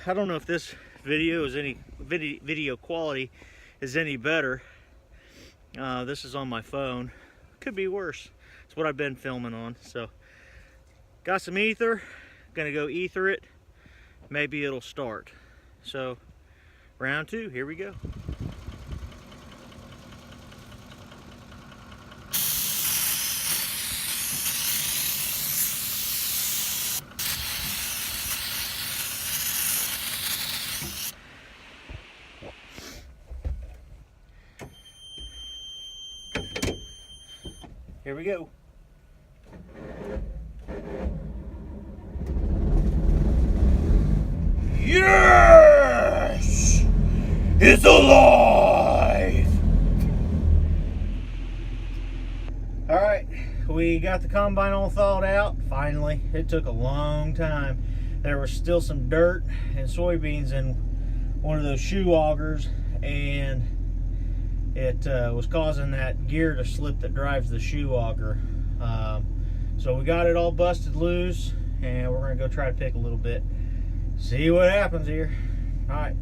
I don't know if this video is any video quality is any better. This is on my phone. Could be worse. It's what I've been filming on. So got some ether, gonna go ether it. Maybe it'll start. So round 2, here we go. Here we go. Yes! It's alive! Alright, we got the combine all thawed out, finally. It took a long time. There was still some dirt and soybeans in one of those shoe augers, and it was causing that gear to slip that drives the shoe auger. So we got it all busted loose, and we're going to go try to pick a little bit. See what happens here. All right.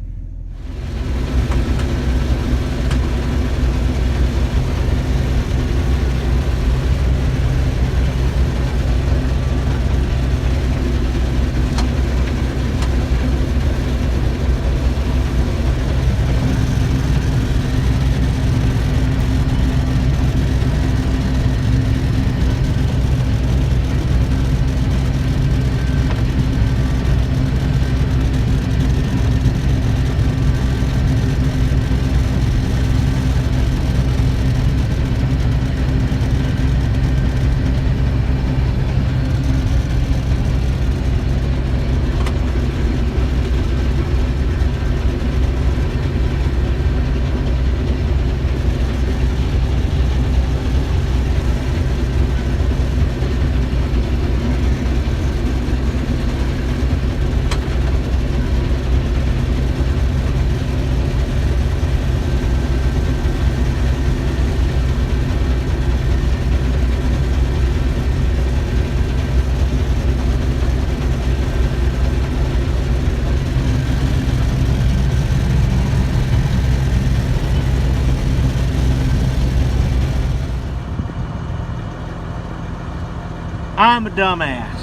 I'm a dumbass.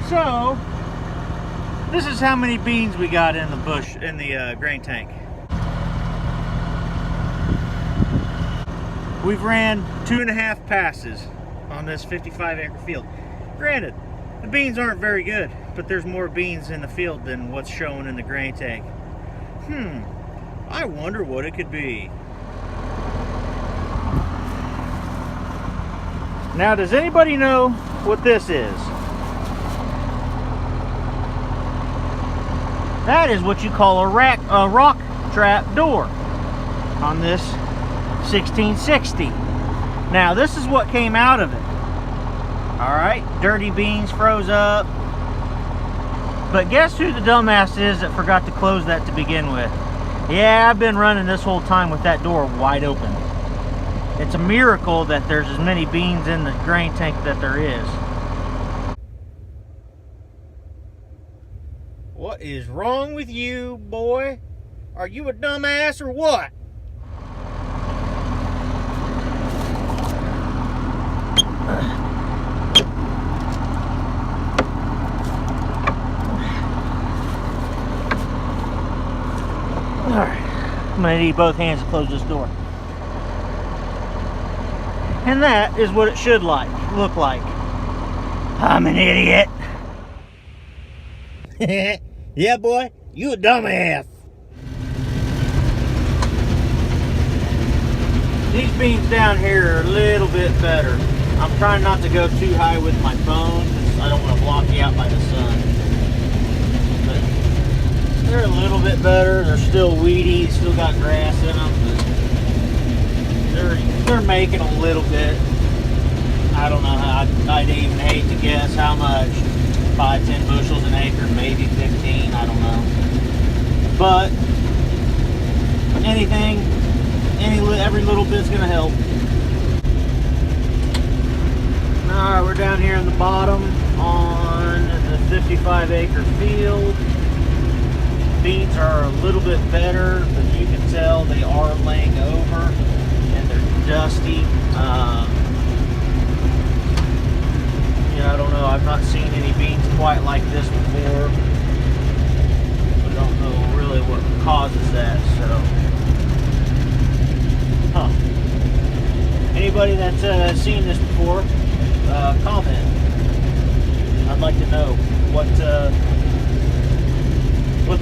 So, this is how many beans we got in the bush, in the grain tank. We've ran 2.5 passes on this 55-acre field. Granted, the beans aren't very good, but there's more beans in the field than what's shown in the grain tank. I wonder what it could be. Now, does anybody know what this is? That is what you call a rock trap door on this 1660. Now, this is what came out of it. Alright, dirty beans froze up. But guess who the dumbass is that forgot to close that to begin with? Yeah, I've been running this whole time with that door wide open. It's a miracle that there's as many beans in the grain tank that there is. What is wrong with you, boy? Are you a dumbass or what? Alright, I'm gonna need both hands to close this door. And that is what it should look like. I'm an idiot. Yeah, boy, you a dumbass. These beans down here are a little bit better. I'm trying not to go too high with my phone because I don't want to block you out by the sun. But they're a little bit better. They're still weedy, still got grass in them. But they're making a little bit. I don't know how. I'd even hate to guess how much. 5-10 bushels an acre, maybe 15. I don't know. But anything, every little bit's gonna help. All right, we're down here in the bottom on the 55-acre field. are a little bit better, but you can tell they are laying over and they're dusty. I don't know. I've not seen any beans quite like this before. I don't know really what causes that. So, anybody that's seen this before, comment. I'd like to know what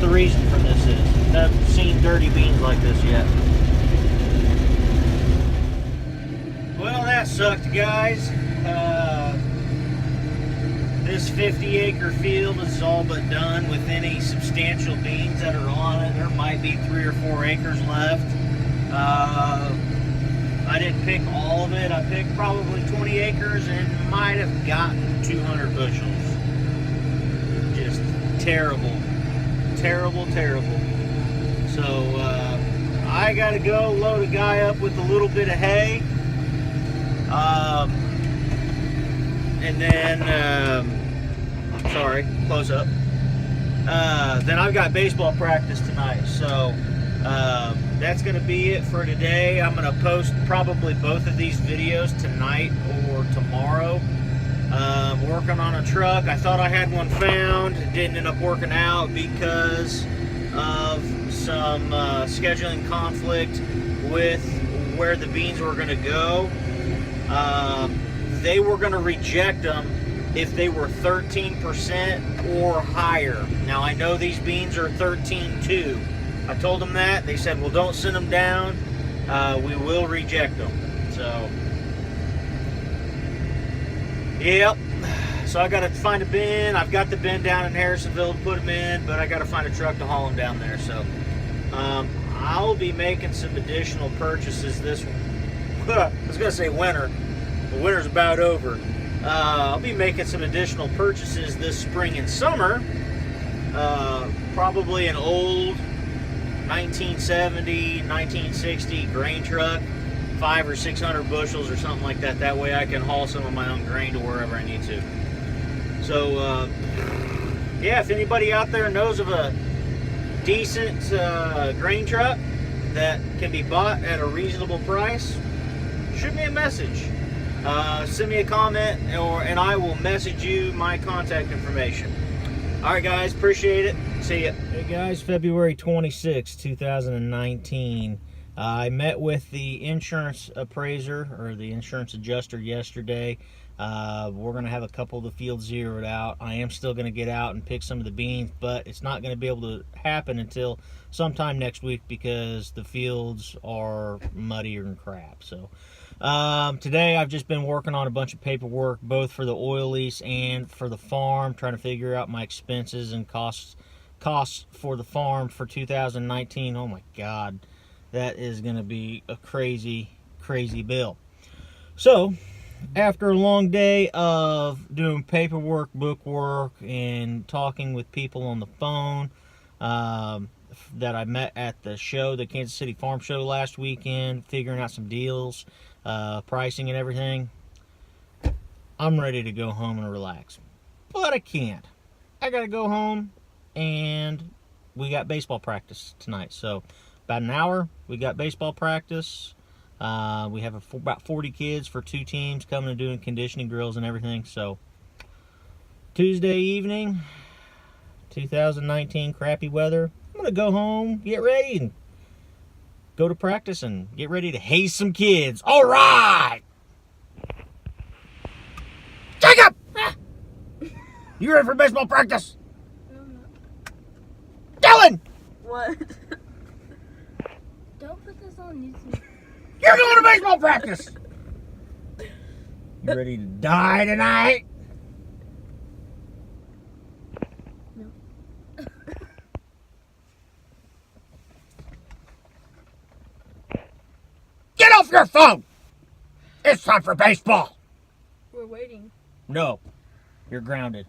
the reason for this is. I haven't seen dirty beans like this yet. Well, that sucked, guys. This 50-acre field is all but done with any substantial beans that are on it. There might be 3 or 4 acres left. I didn't pick all of it. I picked probably 20 acres and might have gotten 200 bushels. Just terrible. Terrible, terrible. So, I gotta go load a guy up with a little bit of hay. And then, sorry, close up. Then I've got baseball practice tonight, so that's going to be it for today. I'm going to post probably both of these videos tonight or tomorrow. Working on a truck. I thought I had one found. It didn't end up working out because of some scheduling conflict with where the beans were going to go. They were going to reject them if they were 13% or higher. Now, I know these beans are 13.2. I told them that. They said, well, don't send them down. We will reject them. So, yep. So I got to find a bin. I've got the bin down in Harrisonville to put them in, but I got to find a truck to haul them down there. So, I'll be making some additional purchases this I was going to say winter. The winter's about over. I'll be making some additional purchases this spring and summer. Probably an old 1970, 1960 grain truck, 500 or 600 bushels or something like that. That way I can haul some of my own grain to wherever I need to. So, yeah, if anybody out there knows of a decent grain truck that can be bought at a reasonable price, shoot me a message. Send me a comment, and I will message you my contact information. All right, guys, appreciate it. See ya. Hey, guys, February 26, 2019. I met with the insurance appraiser, or the insurance adjuster, yesterday. We're going to have a couple of the fields zeroed out. I am still going to get out and pick some of the beans, but it's not going to be able to happen until sometime next week because the fields are muddier than crap. So, today I've just been working on a bunch of paperwork, both for the oil lease and for the farm, trying to figure out my expenses and costs for the farm for 2019. Oh my God, that is going to be a crazy bill. So, after a long day of doing paperwork, bookwork, and talking with people on the phone that I met at the show, the Kansas City Farm Show last weekend, figuring out some deals, pricing and everything, I'm ready to go home and relax. But I can't. I got to go home, and we got baseball practice tonight. So, about an hour, we got baseball practice. We have about 40 kids for 2 teams coming and doing conditioning drills and everything. So, Tuesday evening, 2019, crappy weather. I'm going to go home, get ready, and go to practice and get ready to haze some kids. All right! Jacob! You ready for baseball practice? Dylan! What? Don't put this on YouTube. You're going to baseball practice! You ready to die tonight? No. Get off your phone! It's time for baseball! We're waiting. No. You're grounded.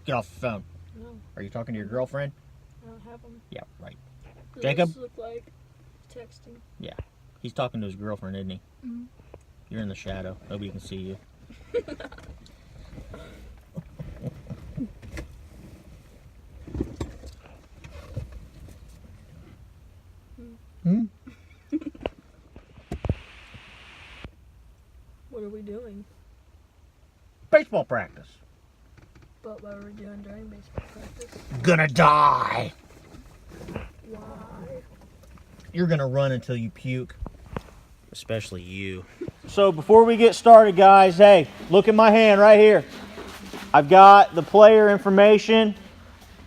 Get off the phone. No. Are you talking to your girlfriend? I don't have them. Yeah, right. They Jacob? just look like texting. Yeah. He's talking to his girlfriend, isn't he? Mm-hmm. You're in the shadow. Nobody can see you. Hmm? What are we doing? Baseball practice. But what are we doing during baseball practice? Gonna die. Why? You're gonna run until you puke. Especially you. So before we get started, guys, hey, look at my hand right here. I've got the player information.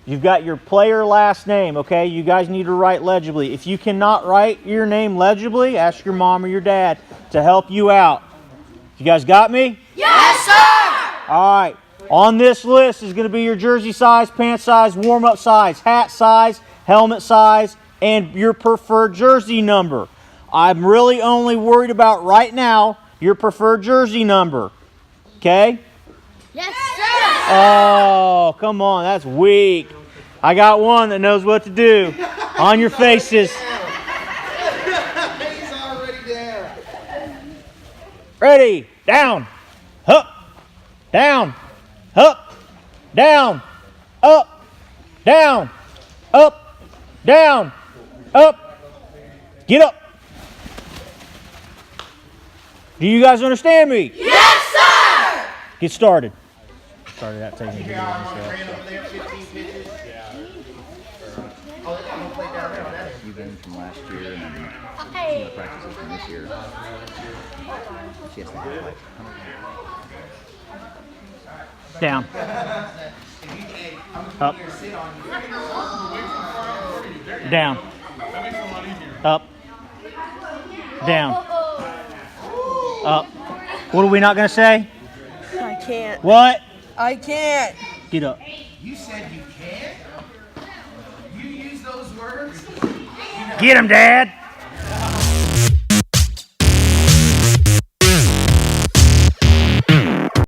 You've got your player last name, okay? You guys need to write legibly. If you cannot write your name legibly, ask your mom or your dad to help you out. You guys got me? Yes, sir! All right. On this list is going to be your jersey size, pant size, warm-up size, hat size, helmet size, and your preferred jersey number. I'm really only worried about right now your preferred jersey number. Okay? Yes, sir! Oh, come on. That's weak. I got one that knows what to do. On your faces. He's already there. Ready. Down. Up. Down. Up. Down. Up. Down. Up. Down. Up. Get up. Do you guys understand me? Yes, sir! Get started. Started out taking a video of Train myself. over there, 15 pitches. Yeah. Oh, they're gonna play down there on that. You've been from last year and then Hey. practices from this year. She has to have like Down. Up. Down. Up. Down. Up. What are we not going to say? I can't. What? I can't. Get up. You said you can't? You use those words? Get him, Dad.